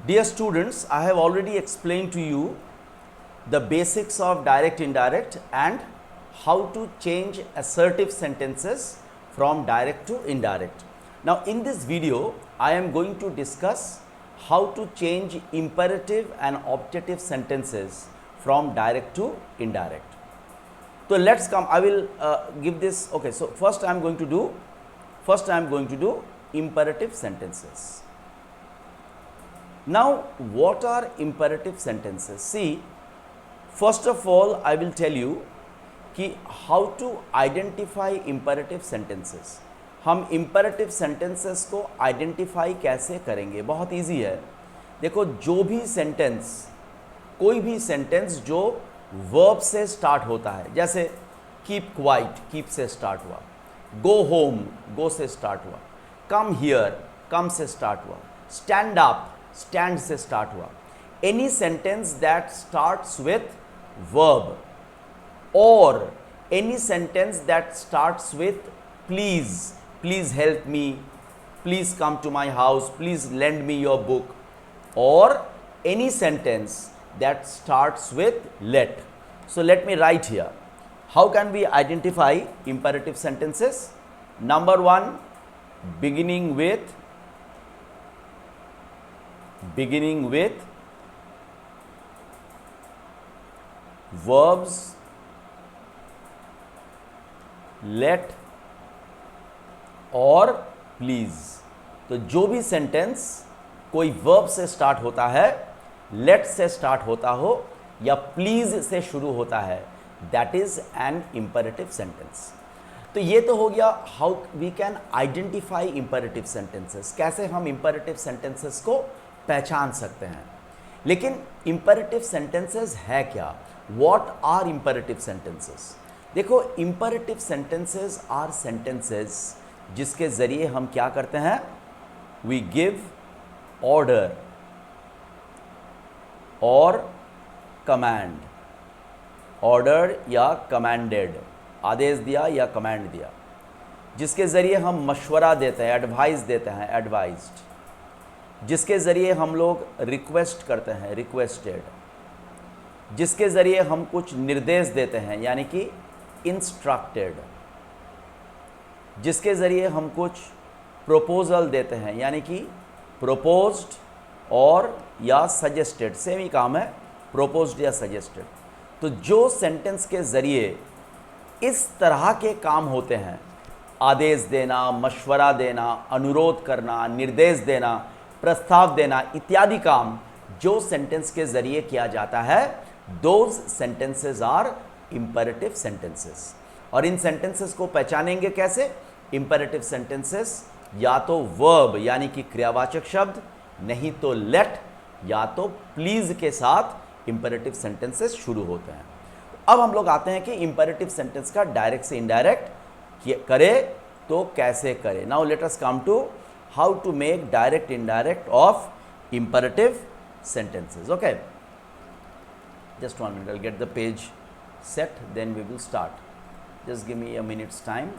Dear students, I have already explained to you the basics of direct indirect and how to change assertive sentences from direct to indirect. Now in this video, I am going to discuss how to change imperative and optative sentences from direct to indirect. So let's come, I will give this, okay, so first I am going to do imperative sentences. Now, what are imperative sentences? See, first of all, I will tell you कि how to identify imperative sentences. हम imperative sentences को identify कैसे करेंगे? बहुत easy है. देखो, जो भी sentence, कोई भी sentence जो verb से start होता है, जैसे keep quiet, keep से start हुआ, go home, go से start हुआ, come here, come से start हुआ, stand up, stand से start हुआ. Any sentence that starts with verb or any sentence that starts with please, please help me, please come to my house, please lend me your book, or any sentence that starts with let. So let me write here. How can we identify imperative sentences? Number one, beginning with verbs let और please. तो जो भी sentence कोई verb से start होता है, late से start होता हो या प्लीज से शुरू होता है, that is an imperative sentence. तो ये तो हो गया how we can identify imperative sentences, कैसे हम इंपेरेटिव सेंटेंसेस को पहचान सकते हैं. लेकिन इंपेरेटिव सेंटेंसेस है क्या? What are imperative sentences? देखो, इंपेरेटिव सेंटेंसेस आर सेंटेंसेस जिसके ज़रिए हम क्या करते हैं? वी गिव ऑर्डर और कमांड. ऑर्डर या कमांडेड, आदेश दिया या कमांड दिया, जिसके ज़रिए हम मशवरा देते हैं, एडवाइस देते हैं, एडवाइज्ड. जिसके ज़रिए हम लोग रिक्वेस्ट करते हैं, रिक्वेस्टेड. जिसके ज़रिए हम कुछ निर्देश देते हैं, यानी कि इंस्ट्रक्टेड. जिसके ज़रिए हम कुछ प्रोपोजल देते हैं, यानी कि प्रोपोज्ड और या सजेस्टेड, सेम ही काम है, प्रोपोज्ड या सजेस्टेड. तो जो सेंटेंस के ज़रिए इस तरह के काम होते हैं, आदेश देना, मशवरा देना, अनुरोध करना, निर्देश देना, प्रस्ताव देना इत्यादि काम जो सेंटेंस के ज़रिए किया जाता है, those sentences are imperative sentences. और इन सेंटेंसेस को पहचानेंगे कैसे? इंपेरेटिव सेंटेंसेस या तो वर्ब यानी कि क्रियावाचक शब्द, नहीं तो लेट, या तो प्लीज के साथ इंपेरेटिव सेंटेंसेस शुरू होते हैं. अब हम लोग आते हैं कि इंपेरेटिव सेंटेंस का डायरेक्ट से इनडायरेक्ट करे तो कैसे करें. Now let us come to how to make direct indirect of imperative sentences. Okay, just 1 minute, I'll get the page set, then we will start. Just give me a minute's time.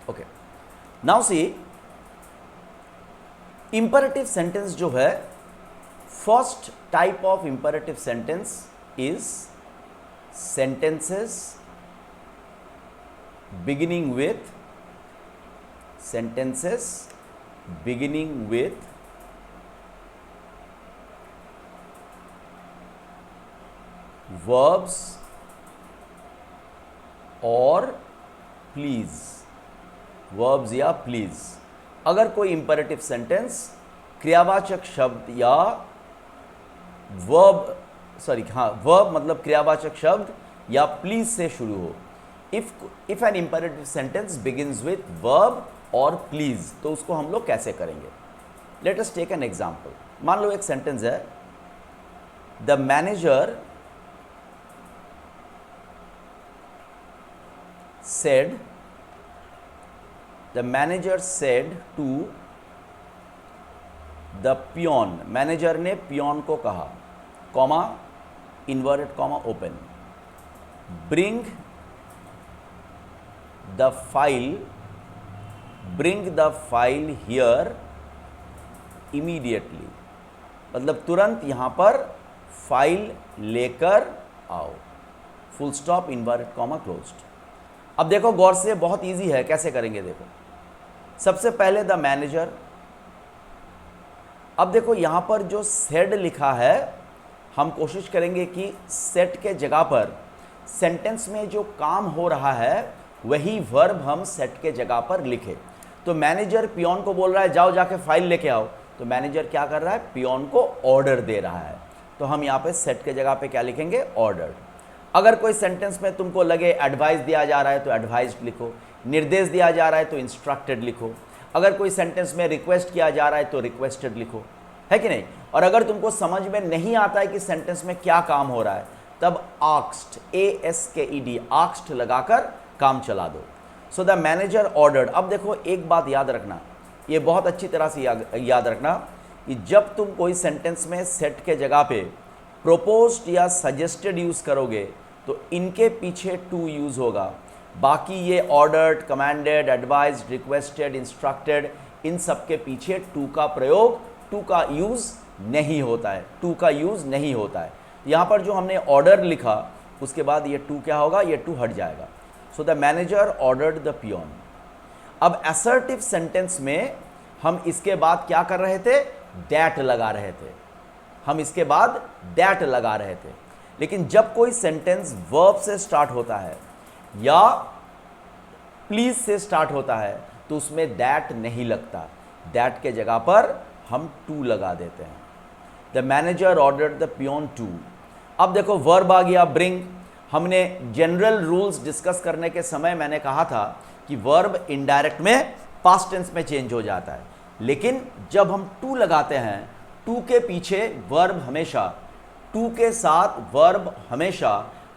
Okay, now see, imperative sentence जो है, first type of imperative sentence is sentences beginning with verbs और please, verbs या please. अगर कोई imperative sentence क्रियावाचक शब्द या verb मतलब क्रियावाचक शब्द या प्लीज से शुरू हो, if an imperative sentence begins with verb और प्लीज, तो उसको हम लोग कैसे करेंगे? Let us take an example. मान लो एक सेंटेंस है, the manager said to the peon, manager ने पियोन को कहा, comma inverted comma open, bring the file bring the file here immediately, मतलब तुरंत यहां पर फाइल लेकर आओ, full stop, inverted comma, closed. अब देखो गौर से, बहुत इजी है, कैसे करेंगे देखो। सबसे पहले द मैनेजर, अब देखो यहां पर जो सेड लिखा है, हम कोशिश करेंगे कि सेट के जगह पर सेंटेंस में जो काम हो रहा है वही वर्ब हम सेट के जगह पर लिखे। तो मैनेजर पियोन को बोल रहा है जाओ जाके फाइल लेके आओ, तो मैनेजर क्या कर रहा है, पियोन को ऑर्डर दे रहा है। तो हम यहाँ पे सेट के जगह पे क्या लिखेंगे, ऑर्डर्ड। अगर कोई सेंटेंस में तुमको लगे एडवाइस दिया जा रहा है तो एडवाइस्ड लिखो, निर्देश दिया जा रहा है तो इंस्ट्रक्टेड लिखो, अगर कोई सेंटेंस में रिक्वेस्ट किया जा रहा है तो रिक्वेस्टेड लिखो, है कि नहीं। और अगर तुमको समझ में नहीं आता है कि सेंटेंस में क्या काम हो रहा है, तब आस्क्ड, ASKED, आस्क्ड लगाकर काम चला दो। सो द मैनेजर ऑर्डर्ड। अब देखो एक बात याद रखना, ये बहुत अच्छी तरह से याद रखना कि जब तुम कोई सेंटेंस में सेट के जगह पे प्रोपोज्ड या सजेस्टेड यूज़ करोगे तो इनके पीछे टू यूज़ होगा, बाकी ये ordered, commanded, advised, requested, instructed, इन सब के पीछे टू का प्रयोग, टू का यूज़ नहीं होता है, टू का यूज़ नहीं होता है। यहाँ पर जो हमने ऑर्डर लिखा उसके बाद ये टू क्या होगा, ये टू हट जाएगा। So the manager ordered the peon. अब असर्टिव सेंटेंस में हम इसके बाद क्या कर रहे थे, दैट लगा रहे थे, हम इसके बाद दैट लगा रहे थे। लेकिन जब कोई सेंटेंस वर्ब से स्टार्ट होता है या प्लीज से स्टार्ट होता है तो उसमें दैट नहीं लगता, दैट के जगह पर हम टू लगा देते हैं। The manager ordered the peon to. अब देखो वर्ब आ गया ब्रिंग। हमने जनरल रूल्स डिस्कस करने के समय मैंने कहा था कि वर्ब इनडायरेक्ट में पास्ट टेंस में चेंज हो जाता है, लेकिन जब हम टू लगाते हैं, टू के पीछे वर्ब हमेशा, टू के साथ वर्ब हमेशा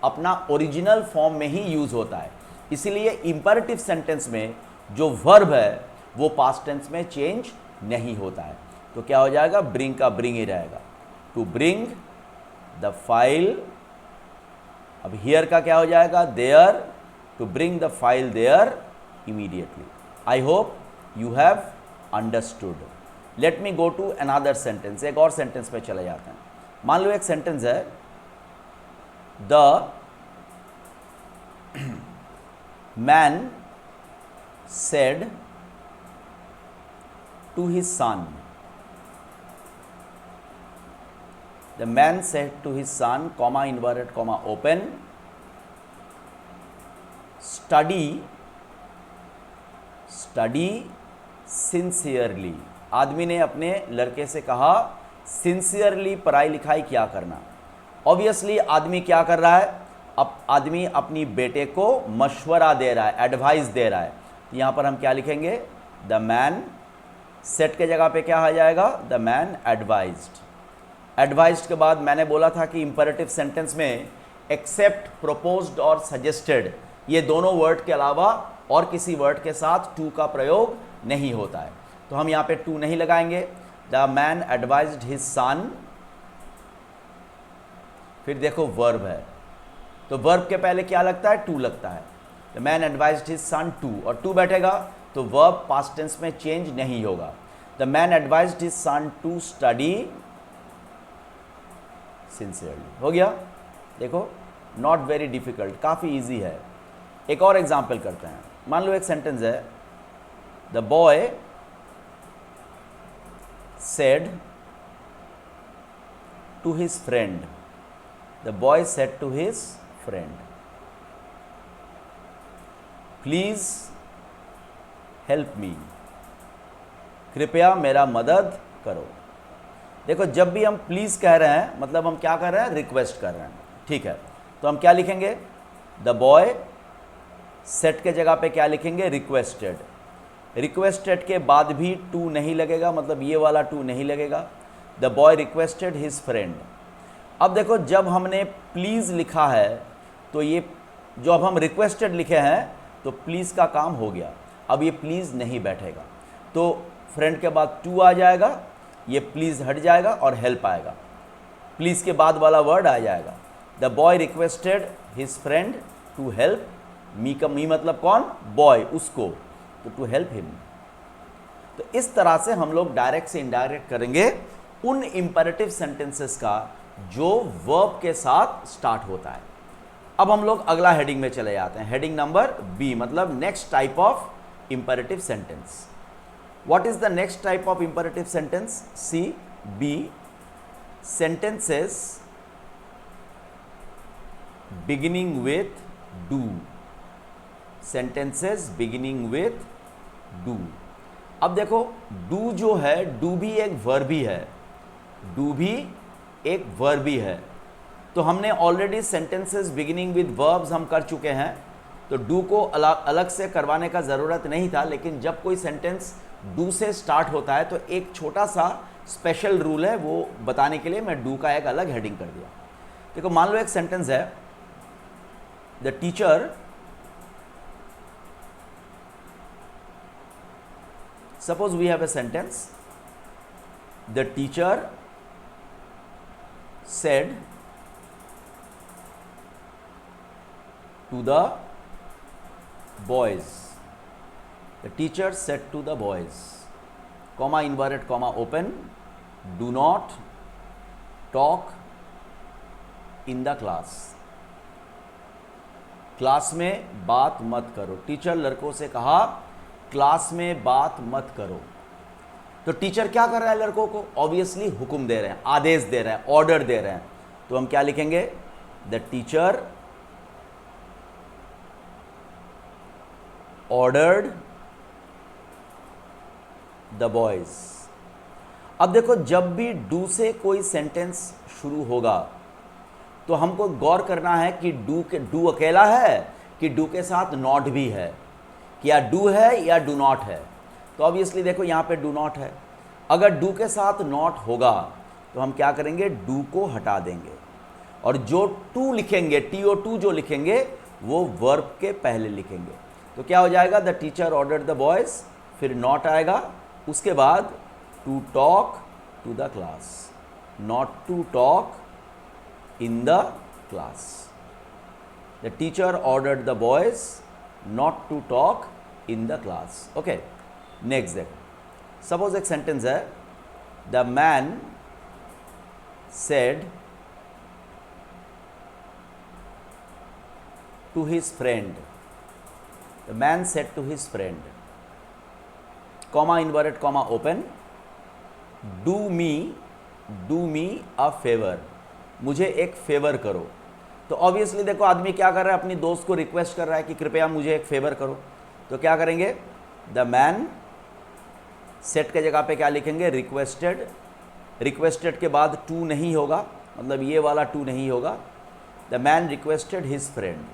अपना ओरिजिनल फॉर्म में ही यूज होता है। इसीलिए इंपरेटिव सेंटेंस में जो वर्ब है वो पास्ट टेंस में चेंज नहीं होता है। तो क्या हो जाएगा, ब्रिंग का ब्रिंग ही रहेगा, टू ब्रिंग द फाइल। अब हियर का क्या हो जाएगा, there, to bring the file there immediately. I hope you have understood. Let me go to another sentence. एक और सेंटेंस पे चले जाते हैं। मान लो एक सेंटेंस है, the man said to his son, the man said to his son, comma inverted comma open, study sincerely. आदमी ने अपने लड़के से कहा सिंसियरली पढ़ाई लिखाई क्या करना। ऑब्वियसली आदमी क्या कर रहा है, अब आदमी अपनी बेटे को मशवरा दे रहा है, एडवाइस दे रहा है। तो यहाँ पर हम क्या लिखेंगे, द मैन, सेट के जगह पे क्या आ जाएगा, द मैन एडवाइज्ड। एडवाइज्ड के बाद मैंने बोला था कि इंपरेटिव सेंटेंस में एक्सेप्ट, प्रोपोज्ड और सजेस्टेड, ये दोनों वर्ड के अलावा और किसी वर्ड के साथ टू का प्रयोग नहीं होता है। तो हम यहाँ पे टू नहीं लगाएंगे। द मैन एडवाइज्ड हिज सन, फिर देखो वर्ब है, तो वर्ब के पहले क्या लगता है, टू लगता है। The man advised his son to, और टू बैठेगा तो वर्ब पास्ट टेंस में चेंज नहीं होगा। The man advised his son to study sincerely. हो गया। देखो नॉट वेरी डिफिकल्ट, काफ़ी इजी है। एक और एग्जाम्पल करते हैं। मान लो एक सेंटेंस है, the boy said to his friend, the boy said to his friend, please help me, कृपया मेरा मदद करो। देखो जब भी हम प्लीज कह रहे हैं मतलब हम क्या कर रहे हैं, रिक्वेस्ट कर रहे हैं, ठीक है। तो हम क्या लिखेंगे, द बॉय, सेट के जगह पे क्या लिखेंगे, रिक्वेस्टेड। रिक्वेस्टेड के बाद भी टू नहीं लगेगा, मतलब ये वाला टू नहीं लगेगा। The boy requested his friend. अब देखो जब हमने प्लीज़ लिखा है तो ये जो अब हम रिक्वेस्टेड लिखे हैं तो प्लीज़ का काम हो गया, अब ये प्लीज़ नहीं बैठेगा, तो फ्रेंड के बाद टू आ जाएगा, ये प्लीज़ हट जाएगा और हेल्प आएगा, प्लीज़ के बाद वाला वर्ड आ जाएगा। The boy requested his friend to help me, का मी मतलब कौन, बॉय, उसको, तो टू हेल्प हिम। तो इस तरह से हम लोग डायरेक्ट से इनडायरेक्ट करेंगे उन इंपेरेटिव सेंटेंसेस का जो वर्ब के साथ स्टार्ट होता है। अब हम लोग अगला हेडिंग में चले जाते हैं, हेडिंग नंबर बी, मतलब next type of imperative sentence. What is the next type of imperative sentence? See B, sentences beginning with do, sentences beginning with do. अब देखो डू जो है, डू भी एक वर्ब ही है, डू भी एक वर्ब ही है। तो हमने already sentences beginning with verbs हम कर चुके हैं, तो डू को अलग से करवाने का ज़रूरत नहीं था। लेकिन जब कोई सेंटेंस डू से स्टार्ट होता है तो एक छोटा सा स्पेशल रूल है, वो बताने के लिए मैं डू का एक अलग हेडिंग कर दिया। देखो मान लो एक सेंटेंस है, the teacher, suppose we have a sentence, the teacher said to the boys, the teacher said to the boys, comma inverted comma open, do not talk in the class, class में बात मत करो। Teacher लड़कों से कहा class में बात मत करो। तो टीचर क्या कर रहा है लड़कों को? ऑब्वियसली हुक्म दे रहे हैं, आदेश दे रहे हैं, ऑर्डर दे रहे हैं। तो हम क्या लिखेंगे? The teacher ordered the boys. अब देखो जब भी डू से कोई सेंटेंस शुरू होगा तो हमको गौर करना है कि डू अकेला है कि डू के साथ नॉट भी है, कि या डू है या डू नॉट है। तो ऑब्वियसली देखो यहाँ पे डू नॉट है। अगर डू के साथ नॉट होगा तो हम क्या करेंगे? डू को हटा देंगे और जो टू लिखेंगे, TO2 जो लिखेंगे वो वर्ब के पहले लिखेंगे। तो क्या हो जाएगा? The teacher ordered the boys, फिर नॉट आएगा, उसके बाद to talk to the class, not to talk in the class. The teacher ordered the boys not to talk in the class. Okay, next देखो, suppose एक sentence है, the man said to his friend, the man said to his friend, comma inverted comma open, do me a favor, मुझे एक favour करो। तो obviously देखो आदमी क्या कर रहा है? अपनी दोस्त को रिक्वेस्ट कर रहा है कि कृपया मुझे एक फेवर करो। तो क्या करेंगे? द मैन सेट के जगह पे क्या लिखेंगे? रिक्वेस्टेड। रिक्वेस्टेड के बाद टू नहीं होगा, मतलब ये वाला टू नहीं होगा। The man requested his friend.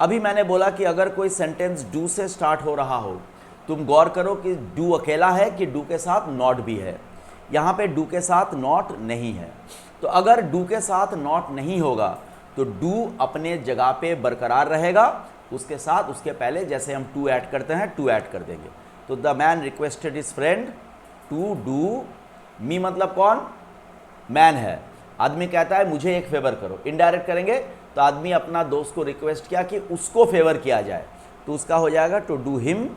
अभी मैंने बोला कि अगर कोई सेंटेंस डू से स्टार्ट हो रहा हो, तुम गौर करो कि डू अकेला है कि डू के साथ नॉट भी है। यहाँ पे डू के साथ नॉट नहीं है। तो अगर डू के साथ नॉट नहीं होगा तो डू अपने जगह पे बरकरार रहेगा, उसके साथ उसके पहले जैसे हम टू ऐड करते हैं टू ऐड कर देंगे। तो the man requested his friend to do me, मतलब कौन? मैन है। आदमी कहता है मुझे एक फेवर करो, इनडायरेक्ट करेंगे तो आदमी अपना दोस्त को रिक्वेस्ट किया कि उसको फेवर किया जाए, तो उसका हो जाएगा to do him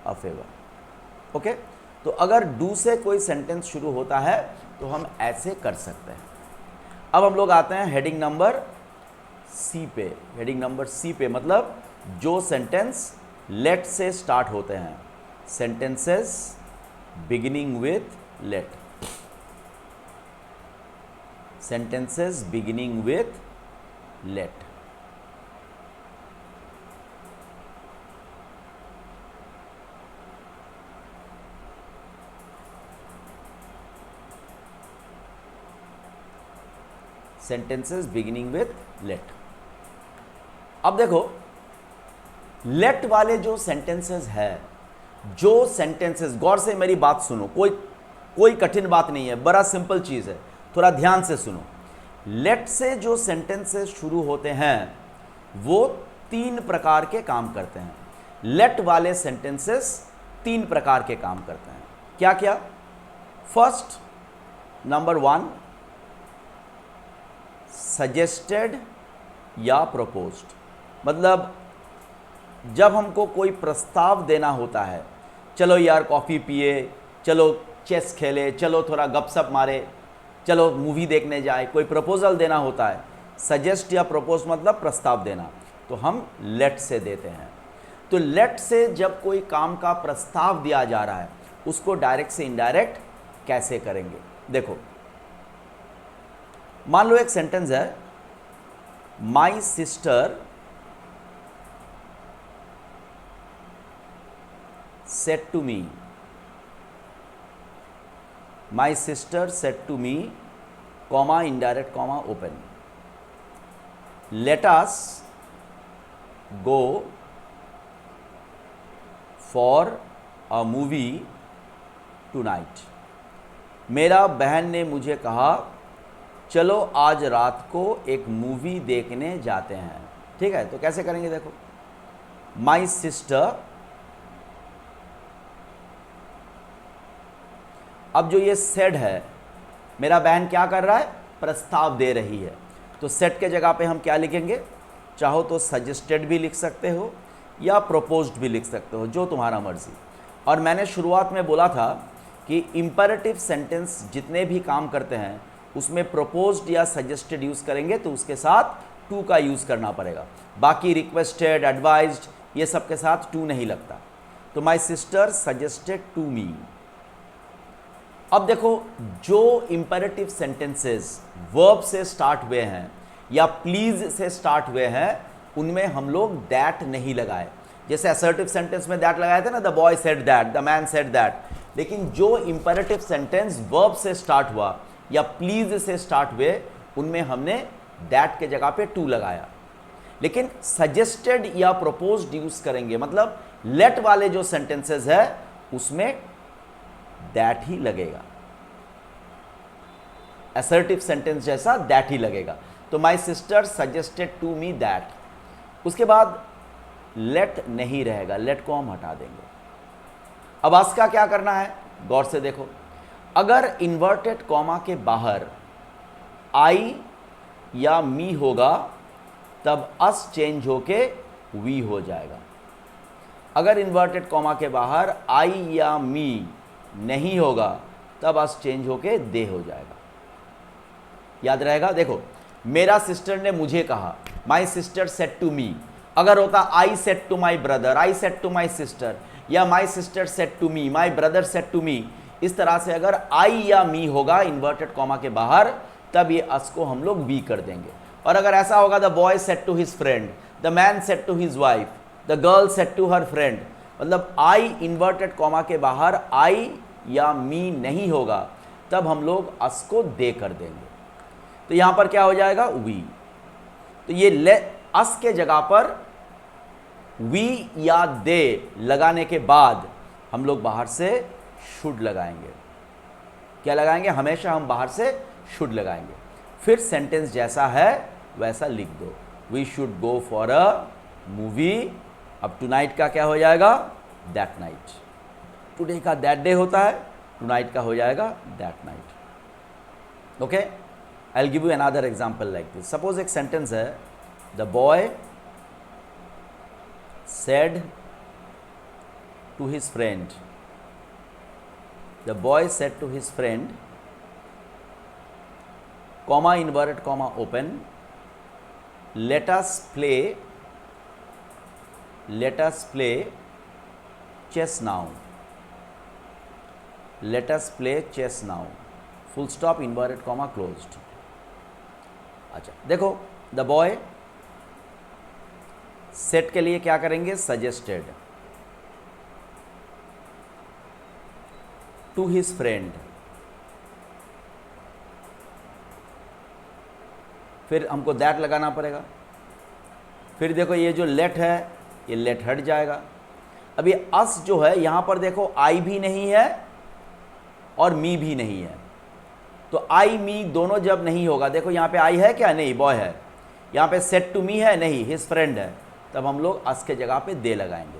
a favour. Okay, तो अगर डू से कोई सेंटेंस शुरू होता है तो हम ऐसे कर सकते हैं। अब हम लोग आते हैं हेडिंग नंबर सी पे। हेडिंग नंबर सी पे मतलब जो सेंटेंस लेट से स्टार्ट होते हैं, sentences beginning with let, sentences beginning with let. Sentences beginning with let. अब देखो लेट वाले जो सेंटेंसेस है, जो सेंटेंसेस, गौर से मेरी बात सुनो, कोई कठिन बात नहीं है, बड़ा सिंपल चीज है, थोड़ा ध्यान से सुनो। लेट से जो सेंटेंसेस शुरू होते हैं वो तीन प्रकार के काम करते हैं। लेट वाले सेंटेंसेस तीन प्रकार के काम करते हैं। क्या क्या? फर्स्ट, नंबर 1, सजेस्टेड या प्रपोज्ड। मतलब जब हमको कोई प्रस्ताव देना होता है चलो यार कॉफ़ी पिए, चलो चेस खेले, चलो थोड़ा गपशप मारे, चलो मूवी देखने जाए, कोई प्रपोजल देना होता है। सजेस्ट या प्रपोज मतलब प्रस्ताव देना, तो हम लेट से देते हैं। तो लेट से जब कोई काम का प्रस्ताव दिया जा रहा है, उसको डायरेक्ट से इनडायरेक्ट कैसे करेंगे? देखो, मान लो एक सेंटेंस है, my sister said to me, my sister said to me, comma indirect comma open, let us go for a movie tonight. मेरा बहन ने मुझे कहा चलो आज रात को एक मूवी देखने जाते हैं। ठीक है, तो कैसे करेंगे? देखो, माई सिस्टर, अब जो ये सेड है, मेरा बहन क्या कर रहा है? प्रस्ताव दे रही है। तो सेड के जगह पे हम क्या लिखेंगे? चाहो तो सजेस्टेड भी लिख सकते हो या प्रोपोज्ड भी लिख सकते हो, जो तुम्हारा मर्जी। और मैंने शुरुआत में बोला था कि इंपेरेटिव सेंटेंस जितने भी काम करते हैं उसमें प्रोपोज्ड या सजेस्टेड यूज़ करेंगे तो उसके साथ टू का यूज़ करना पड़ेगा। बाकी रिक्वेस्टेड, एडवाइज्ड, ये सब के साथ टू नहीं लगता। तो my sister suggested to me. अब देखो, जो इंपेरेटिव सेंटेंसेस वर्ब से स्टार्ट हुए हैं या प्लीज से स्टार्ट हुए हैं, उनमें हम लोग दैट नहीं लगाए। जैसे असर्टिव सेंटेंस में दैट लगाए थे ना, the boy said that, the man said that. लेकिन जो इंपेरेटिव सेंटेंस वर्ब से स्टार्ट हुआ या प्लीज से स्टार्ट हुए, उनमें हमने दैट के जगह पे टू लगाया। लेकिन सजेस्टेड या प्रोपोज्ड यूज करेंगे, मतलब लेट वाले जो सेंटेंसेस है उसमें दैट ही लगेगा। असर्टिव सेंटेंस जैसा दैट ही लगेगा। तो my sister suggested to me that, उसके बाद लेट नहीं रहेगा, लेट को हम हटा देंगे। अब अस का क्या करना है, गौर से देखो। अगर इन्वर्टेड कॉमा के बाहर आई या मी होगा तब अस चेंज होके वी हो जाएगा। अगर इन्वर्टेड कॉमा के बाहर आई या मी नहीं होगा तब अस चेंज होके दे हो जाएगा। याद रहेगा? देखो, मेरा सिस्टर ने मुझे कहा, my sister said to me. अगर होता I said to my brother, I said to my sister, या my sister said to me, my brother said to me, इस तरह से अगर आई या मी होगा इन्वर्टेड कॉमा के बाहर तब ये अस को हम लोग वी कर देंगे। और अगर ऐसा होगा, the boy said to his friend, the man said to his wife, the girl said to her friend, मतलब आई इन्वर्टेड कॉमा के बाहर आई या मी नहीं होगा तब हम लोग अस को दे कर देंगे। तो यहां पर क्या हो जाएगा? वी। तो ये अस के जगह पर वी या दे लगाने के बाद हम लोग बाहर से शुड लगाएंगे। क्या लगाएंगे? हमेशा हम बाहर से शुड लगाएंगे। फिर सेंटेंस जैसा है वैसा लिख दो, we should go for a movie. अब टुनाइट का क्या हो जाएगा? That night. टुडे का दैट डे होता है, टुनाइट का हो जाएगा that night. Okay, I will give you another example like this. Suppose एक सेंटेंस है, the boy said to his friend, the boy said to his friend, comma inverted comma open, let us play chess now, let us play chess now, full stop inverted comma closed। अच्छा देखो, the boy set के लिए क्या करेंगे? Suggested to his friend, फिर हमको that लगाना पड़ेगा। फिर देखो ये जो लेट है ये लेट हट जाएगा। अब ये अस जो है यहां पर देखो आई भी नहीं है और मी भी नहीं है। तो आई मी दोनों जब नहीं होगा, देखो यहां पे आई है क्या? नहीं, बॉय है। यहां पे सेट टू मी है? नहीं, हिज फ्रेंड है। तब हम लोग अस के जगह पे दे लगाएंगे,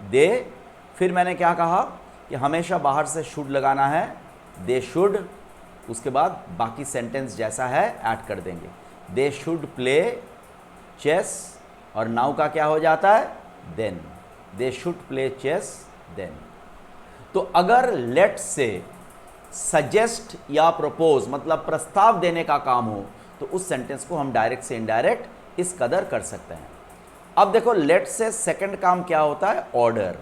दे। फिर मैंने क्या कहा कि हमेशा बाहर से शुड लगाना है, दे शुड। उसके बाद बाकी सेंटेंस जैसा है ऐड कर देंगे, दे शुड प्ले चेस, और नाउ का क्या हो जाता है? Then. They should play chess then. तो अगर लेट से सजेस्ट या प्रपोज मतलब प्रस्ताव देने का काम हो तो उस सेंटेंस को हम डायरेक्ट से इनडायरेक्ट इस कदर कर सकते हैं। अब देखो लेट से सेकंड काम क्या होता है, ऑर्डर।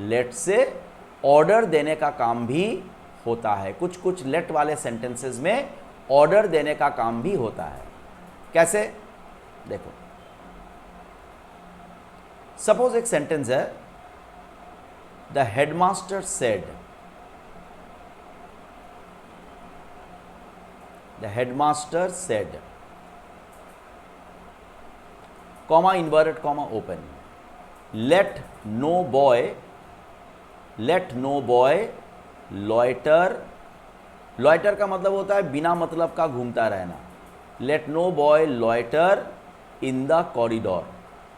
लेट से ऑर्डर देने का काम भी होता है। कुछ कुछ लेट वाले सेंटेंसेस में ऑर्डर देने का काम भी होता है। कैसे, देखो सपोज एक सेंटेंस है, the headmaster said, the headmaster said, comma inverted comma open, let no boy loiter. Loiter का मतलब होता है बिना मतलब का घूमता रहना। Let no boy loiter in the corridor.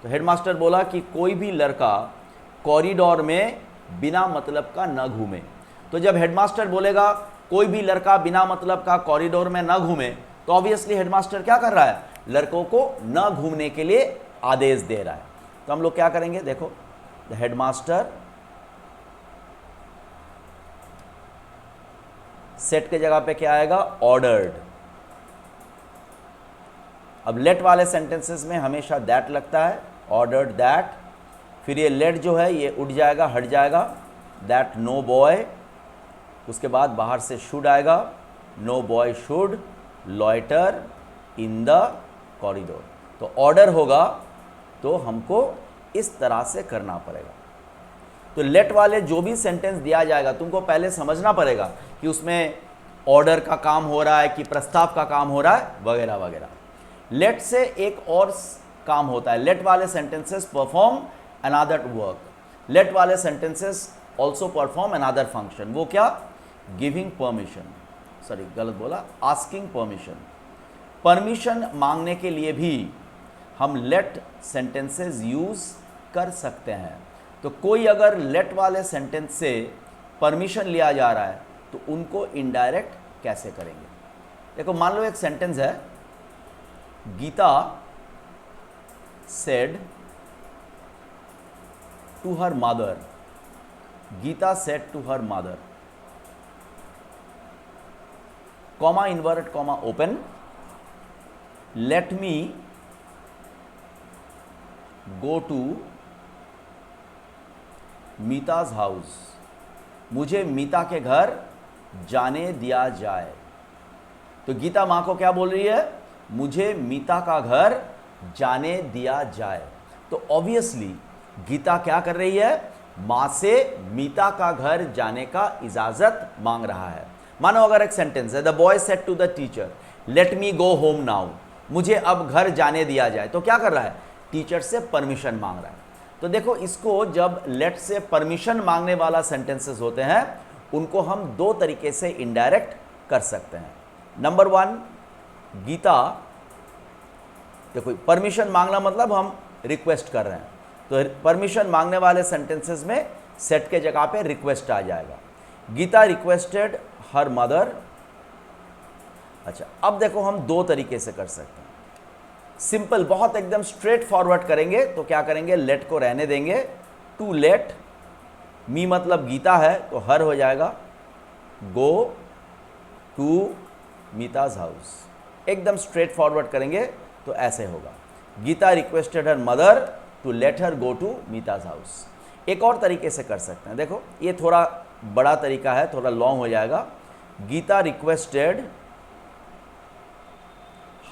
तो हेडमास्टर बोला कि कोई भी लड़का कॉरिडोर में बिना मतलब का न घूमे। तो जब हेडमास्टर बोलेगा कोई भी लड़का बिना मतलब का कॉरिडोर में न घूमे, तो ऑब्वियसली हेडमास्टर क्या कर रहा है, लड़कों को न घूमने के लिए आदेश दे रहा है। तो हम लोग क्या करेंगे, देखो द हेडमास्टर सेट के जगह पे क्या आएगा, ऑर्डर्ड। अब लेट वाले सेंटेंसेस में हमेशा दैट लगता है, ऑर्डर्ड दैट। फिर ये लेट जो है ये उठ जाएगा, हट जाएगा, दैट नो बॉय। उसके बाद बाहर से शुड आएगा, no boy should loiter in the corridor. तो ऑर्डर होगा तो हमको इस तरह से करना पड़ेगा। तो लेट वाले जो भी सेंटेंस दिया जाएगा तुमको पहले समझना पड़ेगा कि उसमें ऑर्डर का काम हो रहा है कि प्रस्ताव का काम हो रहा है, वगैरह वगैरह। लेट से एक और काम होता है, लेट वाले sentences perform another work. Let वाले sentences also perform another function. वो क्या, गिविंग परमिशन, सॉरी गलत बोला, आस्किंग परमिशन। परमिशन मांगने के लिए भी हम लेट सेंटेंसेस यूज कर सकते हैं। तो कोई अगर लेट वाले सेंटेंस से परमिशन लिया जा रहा है तो उनको इनडायरेक्ट कैसे करेंगे। देखो मान लो एक सेंटेंस है, Geeta said to her mother, Geeta said to her mother, comma inverted comma open, let me go to Meeta's house, मुझे मीता के घर जाने दिया जाए। तो गीता माँ को क्या बोल रही है, मुझे मीता का घर जाने दिया जाए। तो ऑब्वियसली गीता क्या कर रही है, माँ से मीता का घर जाने का इजाजत मांग रहा है। मानो अगर एक सेंटेंस है, the boy said to the teacher let me go home now, मुझे अब घर जाने दिया जाए। तो क्या कर रहा है, टीचर से परमिशन मांग रहा है। तो देखो इसको जब लेट से परमिशन मांगने वाला सेंटेंसेस होते हैं उनको हम दो तरीके से इनडायरेक्ट कर सकते हैं। नंबर वन, गीता, देखो परमिशन मांगना मतलब हम रिक्वेस्ट कर रहे हैं, तो परमिशन मांगने वाले सेंटेंसेस में सेट के जगह पे रिक्वेस्ट आ जाएगा। Geeta requested her mother. अच्छा, अब देखो हम दो तरीके से कर सकते हैं। सिंपल, बहुत एकदम स्ट्रेट फॉरवर्ड करेंगे तो क्या करेंगे, लेट को रहने देंगे, टू लेट मी मतलब गीता है तो हर हो जाएगा, गो टू मीताज हाउस। एकदम स्ट्रेट फॉरवर्ड करेंगे तो ऐसे होगा, Geeta requested her mother to let her go to Meeta's house. एक और तरीके से कर सकते हैं, देखो ये थोड़ा बड़ा तरीका है, थोड़ा लॉन्ग हो जाएगा। Geeta requested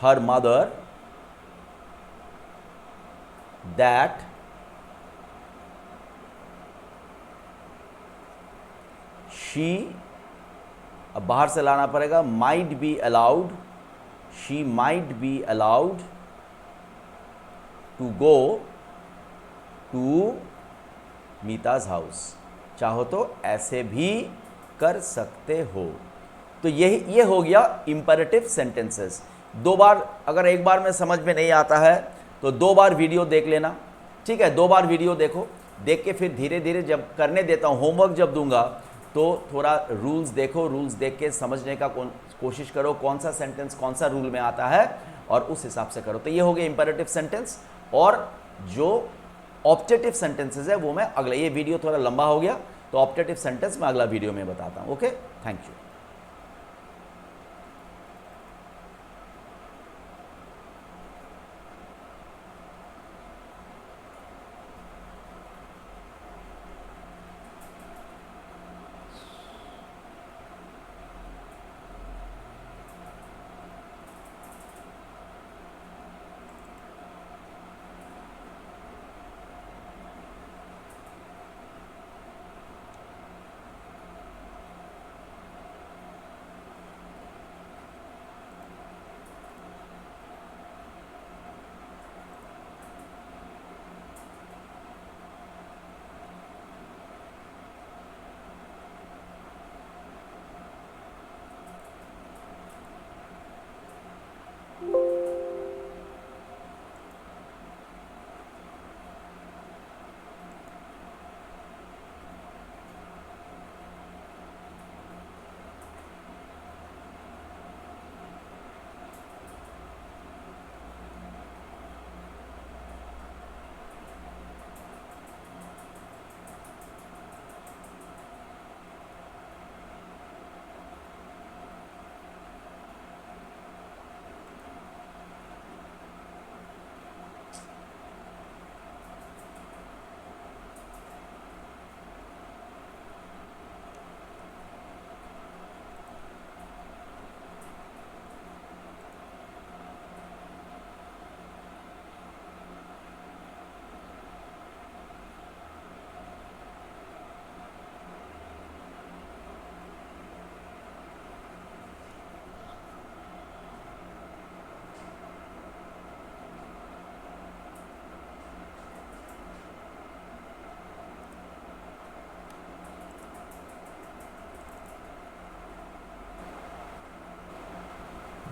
her mother that she, अब बाहर से लाना पड़ेगा, might be allowed, she might be allowed to go to Meeta's house. चाहो तो ऐसे भी कर सकते हो। तो ये हो गया इंपेरेटिव सेंटेंसेस। दो बार, अगर एक बार में समझ में नहीं आता है तो दो बार वीडियो देख लेना, ठीक है, दो बार वीडियो देखो, देख के फिर धीरे धीरे जब करने देता हूँ, होमवर्क जब दूंगा तो थोड़ा रूल्स देखो, रूल्स देख के समझने का कोशिश करो कौन सा सेंटेंस कौन सा रूल में आता है और उस हिसाब से करो। तो ये हो गया इंपेरेटिव सेंटेंस। और जो ऑब्जेक्टिव सेंटेंसेस है वो मैं अगले, ये वीडियो थोड़ा लंबा हो गया तो ऑप्टेटिव सेंटेंस मैं अगला वीडियो में बताता हूँ। Okay, thank you.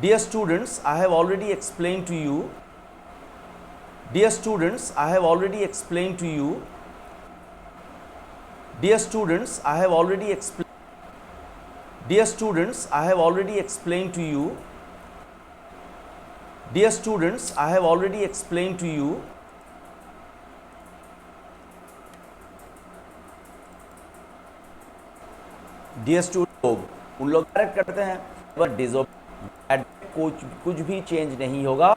Dear students, I have already explained to you. Dear students, I have already explained to you. Dear students, I have already explained. Dear students, I have already explained to you. Dear students, I have already explained to you. Dear students, उन लोग correct करते हैं, पर डिजोबे कुछ भी change नहीं होगा।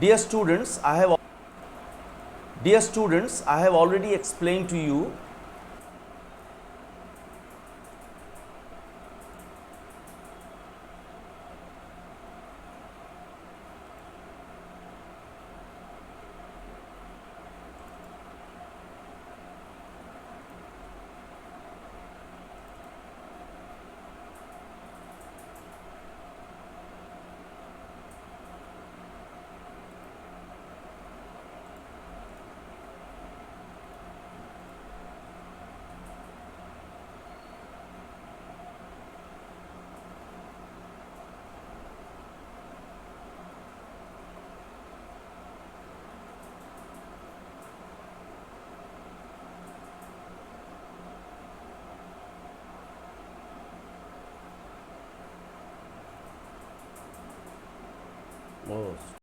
Dear students, I have already explained to you. Oh,